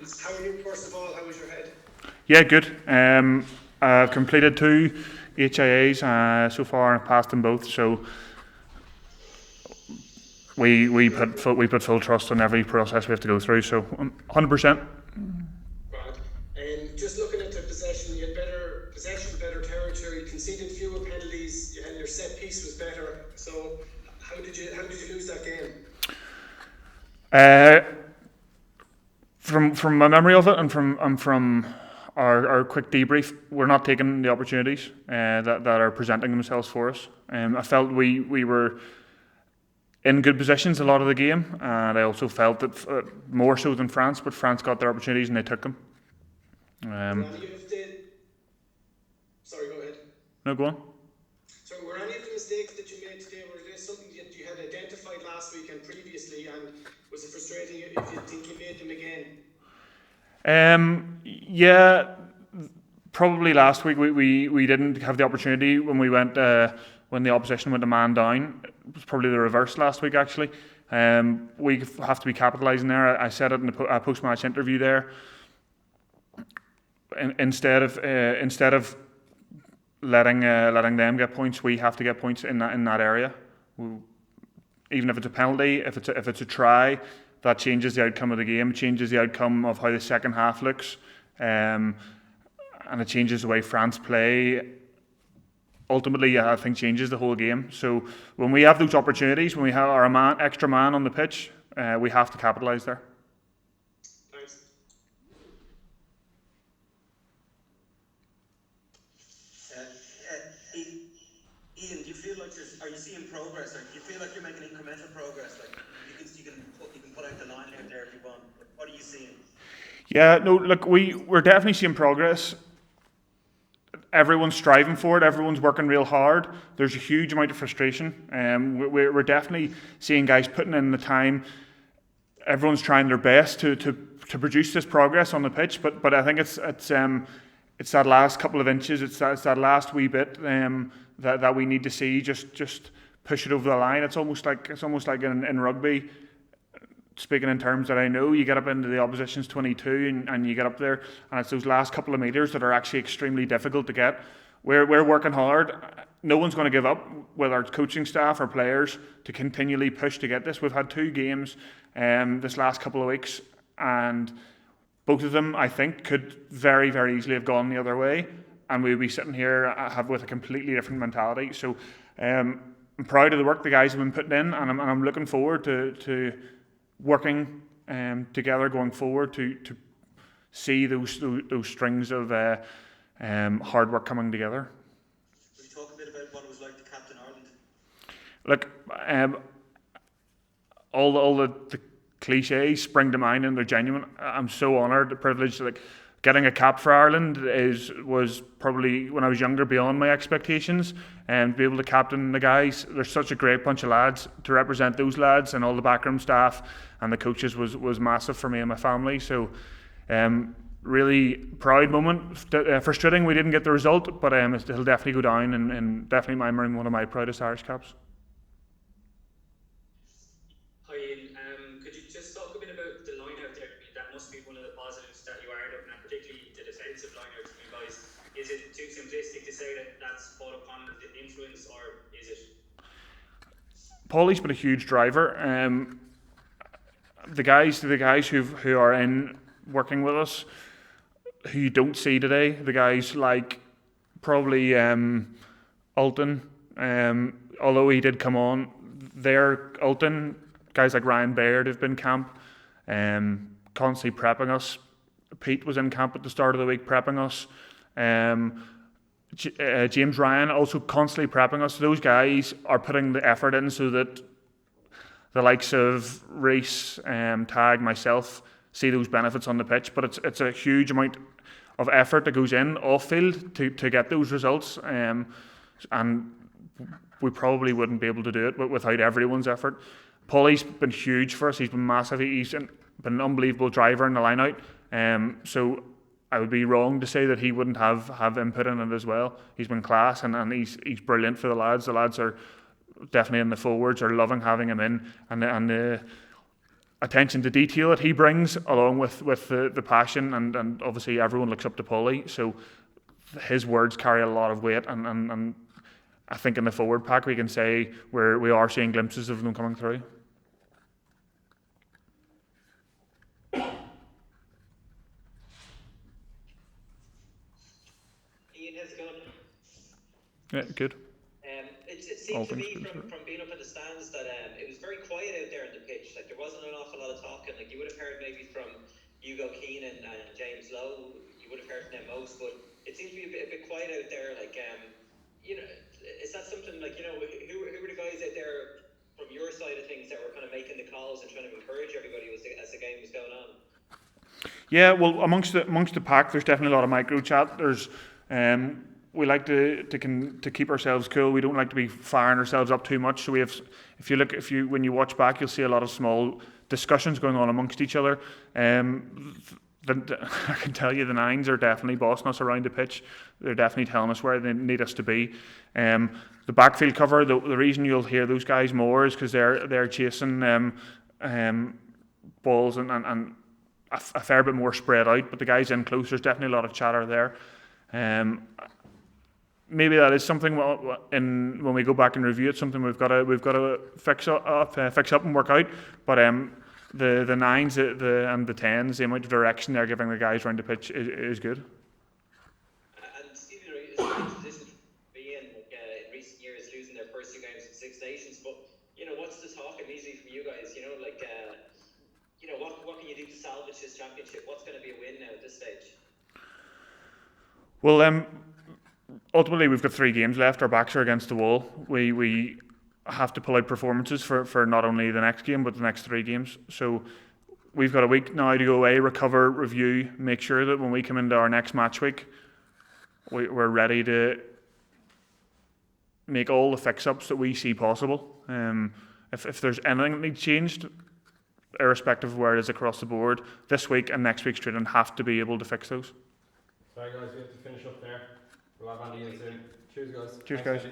How are you, first of all? How was your head? Yeah, good. I've completed 2 HIAs so far and passed them both. So we put full trust on every process we have to go through. So 100%. Right. Just looking at the possession, you had better possession, better territory, conceded fewer penalties, and your set piece was better. So how did you lose that game? From my memory of it, and from our quick debrief, we're not taking the opportunities that are presenting themselves for us. I felt we were in good positions a lot of the game, and I also felt that more so than France, but France got their opportunities and they took them. Sorry, go ahead. No, go on. So were any of the mistakes that you made today, were there something that you had identified last week and previously, and was it frustrating if you think you made them again? Yeah, probably last week we didn't have the opportunity when we went when the opposition went a man down. It was probably the reverse last week actually. We have to be capitalising there. I said it in a post-match interview there. Instead of letting them get points, we have to get points in that area. Even if it's a penalty, if it's a try, that changes the outcome of the game, changes the outcome of how the second half looks, and it changes the way France play. Ultimately, I think changes the whole game. So when we have those opportunities, when we have our extra man on the pitch, we have to capitalise there. Thanks. Iain, do you feel like are you seeing progress? Like, do you feel like you're making incremental progress? Like you can put out the line out there if you want. What are you seeing? Yeah, no, look, we're definitely seeing progress. Everyone's striving for it. Everyone's working real hard. There's a huge amount of frustration. We're definitely seeing guys putting in the time. Everyone's trying their best to produce this progress on the pitch. But I think it's that last couple of inches. It's that last wee bit that we need to see. Just push it over the line. It's almost like in rugby. Speaking in terms that I know, you get up into the opposition's 22 and you get up there, and it's those last couple of metres that are actually extremely difficult to get. We're working hard. No one's going to give up, whether it's coaching staff or players, to continually push to get this. We've had 2 games this last couple of weeks, and both of them, I think, could very, very easily have gone the other way, and we'd be sitting here with a completely different mentality. So I'm proud of the work the guys have been putting in, and I'm looking forward to working together going forward to see those strings of hard work coming together. Will you talk a bit about what it was like to captain Ireland? Look, all the cliches spring to mind and they're genuine. I'm so honoured, privileged. Like, getting a cap for Ireland was probably, when I was younger, beyond my expectations. And to be able to captain the guys, there's such a great bunch of lads. To represent those lads and all the backroom staff and the coaches was massive for me and my family. So really proud moment. Frustrating we didn't get the result, but it'll definitely go down and definitely one of my proudest Irish caps. Hi Iain, could you just talk a bit about the line out there? I mean, that must be one of the positives that you are looking at, particularly the defensive line out for you guys. Is it too simplistic to say that that's fought upon the influence, or is it? Paulie's been a huge driver. The guys who are in working with us, who you don't see today, the guys like probably Ulton, although he did come on, Ulton, guys like Ryan Baird have been camp, constantly prepping us. Pete was in camp at the start of the week prepping us. James Ryan also constantly prepping us. Those guys are putting the effort in so that the likes of Reece, Tag, myself see those benefits on the pitch. But it's a huge amount of effort that goes in off field to get those results, and we probably wouldn't be able to do it without everyone's effort. Paulie's been huge for us. He's been massive. He's been an unbelievable driver in the line out. So I would be wrong to say that he wouldn't have input in it as well. He's been class and he's brilliant for the lads. The lads are definitely in the forwards are loving having him in, and attention to detail that he brings, along with the passion, and obviously everyone looks up to Paulie, so his words carry a lot of weight, and I think in the forward pack we can say we are seeing glimpses of them coming through. Iain, how's it going? Yeah, good. It seemed to me from being up in the stands that it was very quiet out there on the pitch. Like there wasn't an awful lot of talking. Like you would have heard maybe from Hugo Keenan and James Lowe. You would have heard from them most, but it seemed to be a bit quiet out there. Like you know, is that something like, you know, who were the guys out there from your side of things that were kind of making the calls and trying to encourage everybody as the game was going on? Yeah, well, amongst the pack, there's definitely a lot of micro chat. There's we like to keep ourselves cool. We don't like to be firing ourselves up too much. So we have, when you watch back, you'll see a lot of small discussions going on amongst each other. I can tell you the nines are definitely bossing us around the pitch. They're definitely telling us where they need us to be. The backfield cover, the reason you'll hear those guys more is because they're chasing balls and a fair bit more spread out. But the guys in close, there's definitely a lot of chatter there. Maybe that is something when we go back and review it, something we've got to fix up and work out. But the nines and the tens, the amount of direction they're giving the guys around the pitch is good. And Stevie is in a position to be in recent years, losing their first 2 games in Six Nations. But you know, what's the talk immediately from you guys? You know, like you know, what can you do to salvage this championship? What's going to be a win now at this stage? Well, ultimately we've got 3 games left. Our backs are against the wall. We have to pull out performances for not only the next game but the next 3 games. So we've got a week now to go away, recover, review, make sure that when we come into our next match week, we're ready to make all the fix-ups that we see possible. If there's anything that needs changed, irrespective of where it is across the board, this week and next week's training have to be able to fix those. Sorry guys, we have to finish up there. We'll have Andy in soon. Cheers guys. Cheers guys.